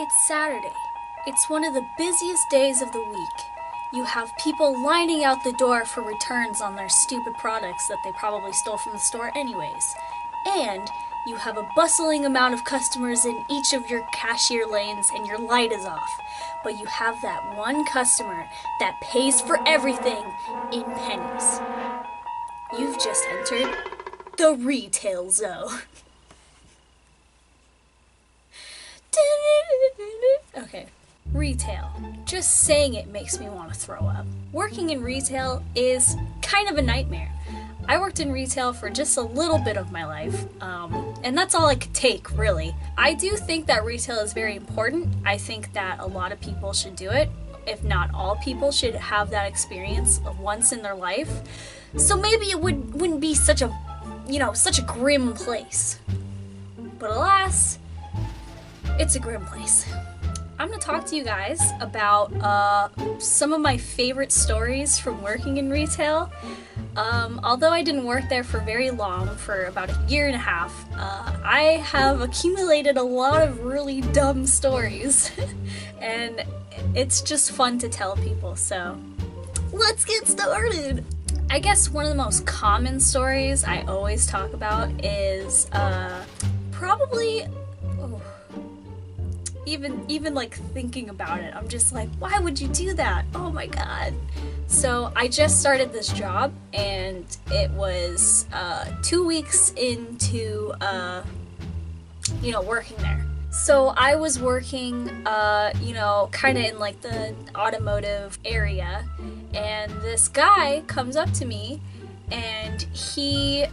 It's Saturday. It's one of the busiest days of the week. You have people lining out the door for returns on their stupid products that they probably stole from the store anyways. And you have a bustling amount of customers in each of your cashier lanes and your light is off. But you have that one customer that pays for everything in pennies. You've just entered the retail zone. Okay, retail. Just saying it makes me want to throw up. Working in retail is kind of a nightmare. I worked in retail for just a little bit of my life, and that's all I could take, really. I do think that retail is very important. I think that a lot of people should do it. If not all people should have that experience once in their life. So maybe it wouldn't be such a grim place. But alas, it's a grim place. I'm going to talk to you guys about some of my favorite stories from working in retail. Although I didn't work there for very long, for about a year and a half, I have accumulated a lot of really dumb stories. And it's just fun to tell people, so let's get started! I guess one of the most common stories I always talk about is probably... Even like thinking about it, I'm just like, why would you do that? Oh my god. So I just started this job and it was 2 weeks into working there. So I was working kind of in like the automotive area, and this guy comes up to me and he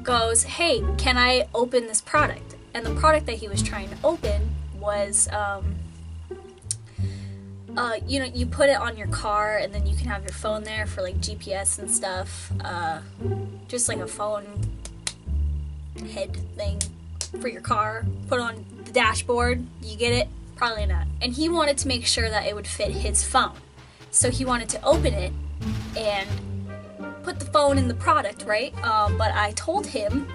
goes, hey, can I open this product? And the product that he was trying to open was, you put it on your car and then you can have your phone there for like GPS and stuff. Just like a phone head thing for your car. Put it on the dashboard. You get it? Probably not. And he wanted to make sure that it would fit his phone. So he wanted to open it and put the phone in the product, right? But I told him,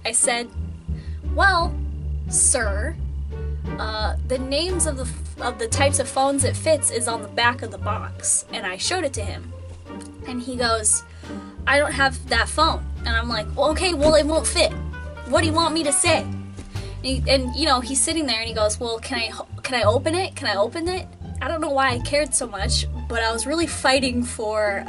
I said, well, sir, the names of the types of phones it fits is on the back of the box. And I showed it to him. And he goes, I don't have that phone. And I'm like, well, okay, well, it won't fit. What do you want me to say? And he's sitting there and he goes, well, can I open it? Can I open it? I don't know why I cared so much, but I was really fighting for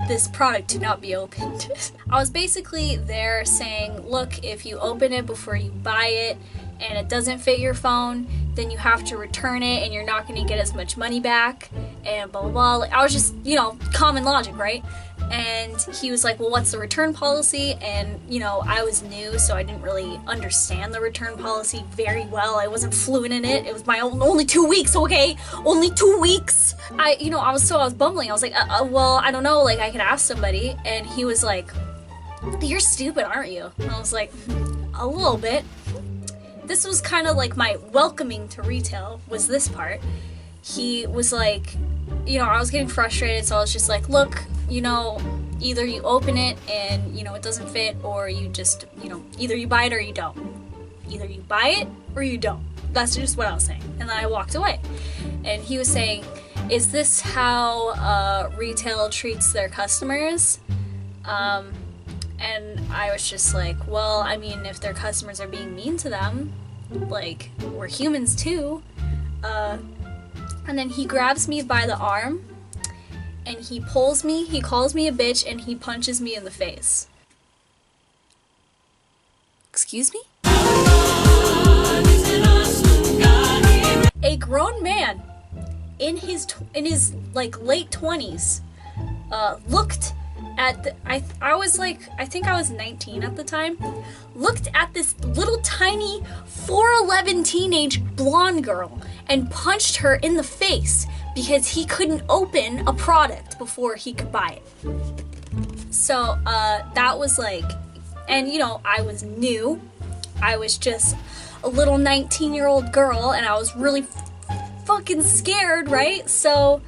this product to not be opened. I was basically there saying, look, if you open it before you buy it and it doesn't fit your phone, then you have to return it and you're not going to get as much money back and blah, blah, blah. Like, I was just, common logic, right? And he was like, well, what's the return policy? And, I was new, so I didn't really understand the return policy very well. I wasn't fluent in it. It was my only 2 weeks, okay? Only 2 weeks! I was bumbling. I was like, well, I don't know, like, I could ask somebody. And he was like, you're stupid, aren't you? And I was like, a little bit. This was kind of like my welcoming to retail, was this part. He was like, I was getting frustrated, so I was just like, look, either you open it and, it doesn't fit, or you just, either you buy it or you don't. Either you buy it or you don't. That's just what I was saying. And then I walked away. And he was saying, is this how retail treats their customers? And I was just like, well, I mean, if their customers are being mean to them, like, we're humans too. And then he grabs me by the arm, and he pulls me, he calls me a bitch, and he punches me in the face. Excuse me? A grown man in his like late 20s looked at I think I was 19 at the time, looked at this little tiny 4'11" teenage blonde girl and punched her in the face because he couldn't open a product before he could buy it. So that was like, and I was new. I was just a little 19-year-old girl, and I was really fucking scared, right? So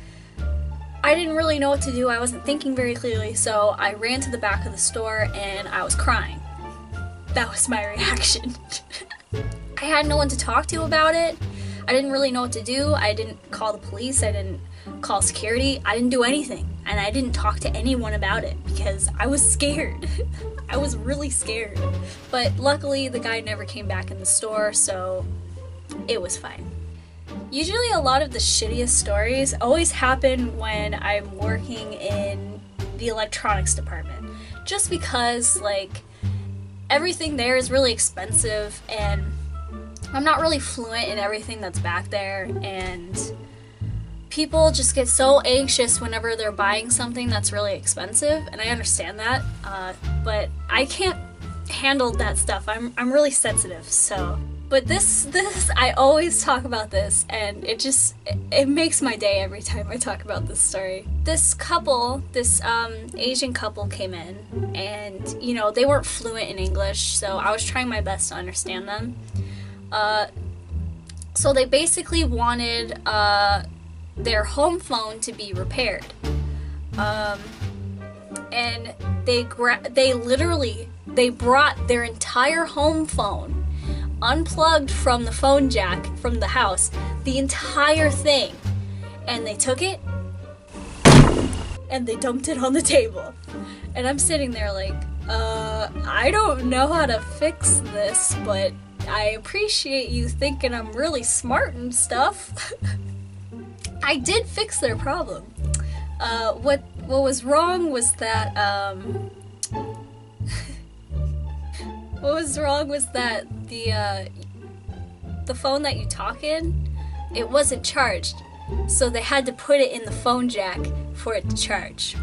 I didn't really know what to do. I wasn't thinking very clearly, so I ran to the back of the store and I was crying. That was my reaction. I had no one to talk to about it. I didn't really know what to do. I didn't call the police. I didn't call security. I didn't do anything. And I didn't talk to anyone about it because I was scared. I was really scared. But luckily the guy never came back in the store, so it was fine. Usually a lot of the shittiest stories always happen when I'm working in the electronics department. Just because, like, everything there is really expensive and I'm not really fluent in everything that's back there, and people just get so anxious whenever they're buying something that's really expensive, and I understand that, but I can't handle that stuff. I'm really sensitive, so. But this, I always talk about this, and it makes my day every time I talk about this story. This couple, Asian couple came in, and, you know, they weren't fluent in English, so I was trying my best to understand them. So they basically wanted, their home phone to be repaired. And they brought their entire home phone, unplugged from the phone jack from the house, the entire thing, and they took it and they dumped it on the table. And I'm sitting there like, I don't know how to fix this, but I appreciate you thinking I'm really smart and stuff. I did fix their problem. What was wrong was that, what was wrong was that the phone that you talk in, it wasn't charged. So they had to put it in the phone jack for it to charge.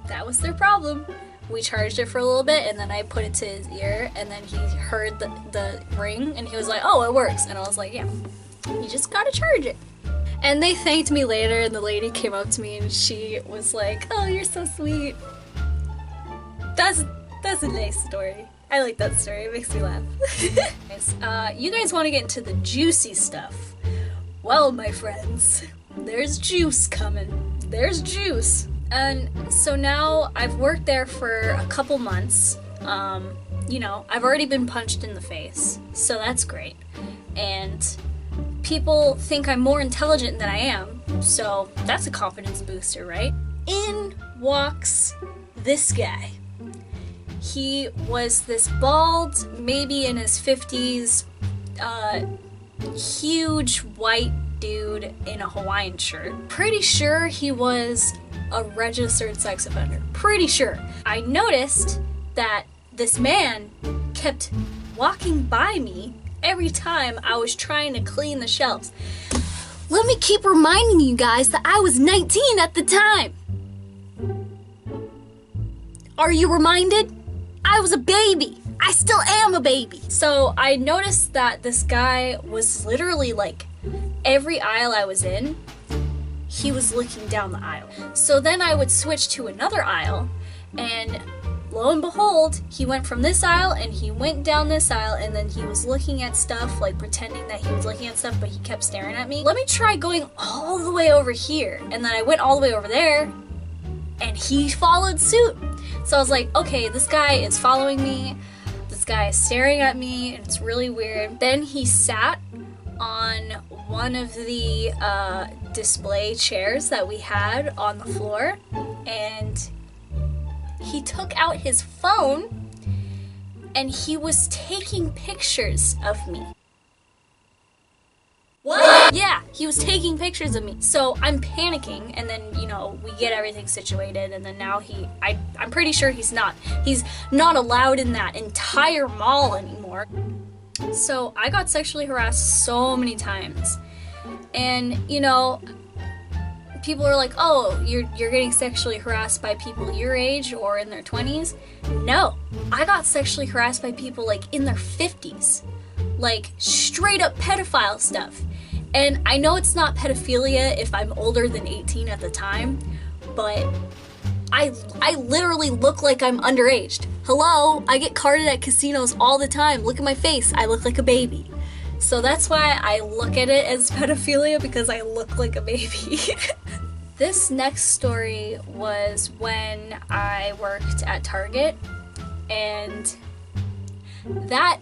That was their problem. We charged it for a little bit, and then I put it to his ear, and then he heard the ring, and he was like, oh, it works. And I was like, yeah, you just gotta charge it. And they thanked me later, and the lady came up to me, and she was like, oh, you're so sweet. That's a nice story. I like that story, it makes me laugh. You guys want to get into the juicy stuff. Well, my friends, there's juice coming. There's juice. And so now I've worked there for a couple months. You know, I've already been punched in the face, so that's great. And people think I'm more intelligent than I am, so that's a confidence booster, right? In walks this guy. He was this bald, maybe in his 50s, huge white dude in a Hawaiian shirt. Pretty sure he was a registered sex offender. Pretty sure. I noticed that this man kept walking by me every time I was trying to clean the shelves. Let me keep reminding you guys that I was 19 at the time. Are you reminded? I was a baby. I still am a baby. So I noticed that this guy was literally like, every aisle I was in, he was looking down the aisle. So then I would switch to another aisle, and lo and behold, he went from this aisle and he went down this aisle, and then he was looking at stuff, like pretending that he was looking at stuff, but he kept staring at me. Let me try going all the way over here. And then I went all the way over there, and he followed suit. So I was like, okay, this guy is following me, this guy is staring at me, and it's really weird. Then he sat on one of the display chairs that we had on the floor, and he took out his phone and he was taking pictures of me. What? Yeah, he was taking pictures of me. So I'm panicking, and then, you know, we get everything situated, and then now I'm pretty sure he's not allowed in that entire mall anymore. So I got sexually harassed so many times. And, you know, people are like, oh, you're getting sexually harassed by people your age or in their 20s. No, I got sexually harassed by people like in their 50s. Like straight up pedophile stuff. And I know it's not pedophilia if I'm older than 18 at the time, but I literally look like I'm underaged. Hello, I get carded at casinos all the time. Look at my face, I look like a baby. So that's why I look at it as pedophilia, because I look like a baby. This next story was when I worked at Target, and that's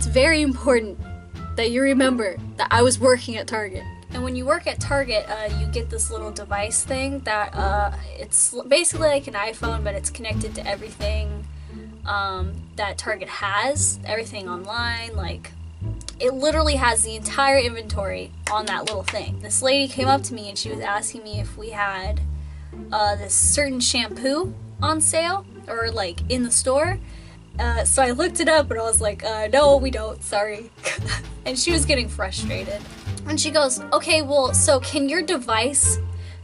very important that you remember that I was working at Target. And when you work at Target, you get this little device thing that it's basically like an iPhone, but it's connected to everything that Target has, everything online. Like, it literally has the entire inventory on that little thing. This lady came up to me and she was asking me if we had this certain shampoo on sale or like in the store. So I looked it up and I was like, no, we don't, sorry. And she was getting frustrated. And she goes, okay, well, so can your device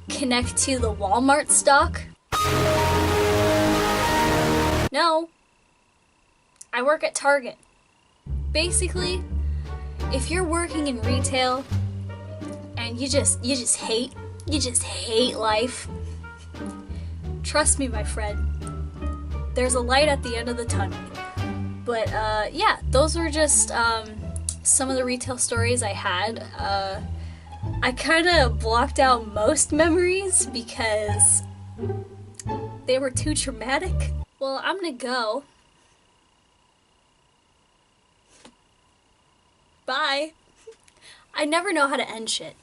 connect to the Walmart stock? No. I work at Target. Basically, if you're working in retail and you just hate life, trust me, my friend, there's a light at the end of the tunnel. But yeah, those were just some of the retail stories I had. I kind of blocked out most memories because they were too traumatic. Well, I'm gonna go. Bye. I never know how to end shit.